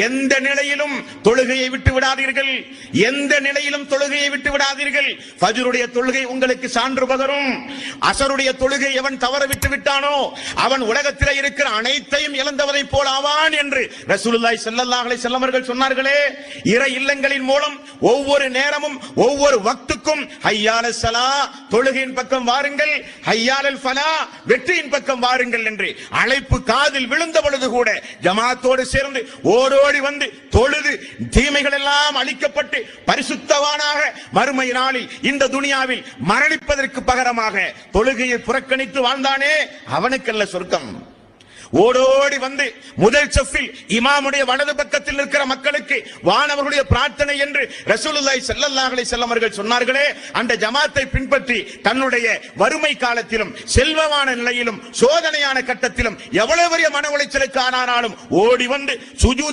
எந்த நிலையிலும் தொழுகையை விட்டு விடாதீர்கள். எந்த நிலையிலும் தொழுகையை விட்டு விடாதீர்கள். ஃபஜ்ருடைய தொழுகை உங்களுக்கு சான்று பகரும். அஸருடைய தொழுகை எவன் தவற விட்டு விட்டானோ அவன் உலகத்தில் இருக்கிற அனைத்தையும் இழந்தவரை போல் ஆவான் என்று ரசூலுல்லாஹி ஸல்லல்லாஹு அலைஹி வஸல்லம் அவர்கள் சொன்னார்களே. இறை இல்லங்களின் மூலம் ஒவ்வொரு நேரமும் ஒவ்வொரு வக்துக்கும் ஹய்யாலஸ் ஸலா தொழுகையின் பக்கம் வாருங்கள், ஹய்யாலல் ஃபலா வெற்றியின் பக்கம் வாருங்கள் என்று அழைப்பு காதில் விழுந்த பொழுது கூட ஜமாத்தோடு சேர்ந்து ஓடோடி வந்து தொழுது தீமைகள் எல்லாம் அழிக்கப்பட்டு பரிசுத்தவானாக மறுமை நாளில் இந்த துனியாவில் மரணிப்பதற்கு பகரமாக தொழுகையை புறக்கணித்து வாழ்ந்தானே அவனுக்கல்ல சொர்க்கம். ஓடோடி வந்து முதல் சஃபில் இமாமுடைய வலது பக்கத்தில் இருக்கிற மக்களுக்கு வானவர்களுடைய பிரார்த்தனை என்று ரசூலுல்லாஹி ஸல்லல்லாஹு அலைஹி வஸல்லம் அவர்கள் சொன்னார்களே, அந்த ஜமாத்தை பின்பற்றி தன்னுடைய வறுமை காலத்திலும் செல்வமான நிலையிலும் சோதனையான கட்டத்திலும் எவ்வளவு பெரிய மன உளைச்சலுக்கு ஆனாலும் ஓடி வந்து சுஜூத்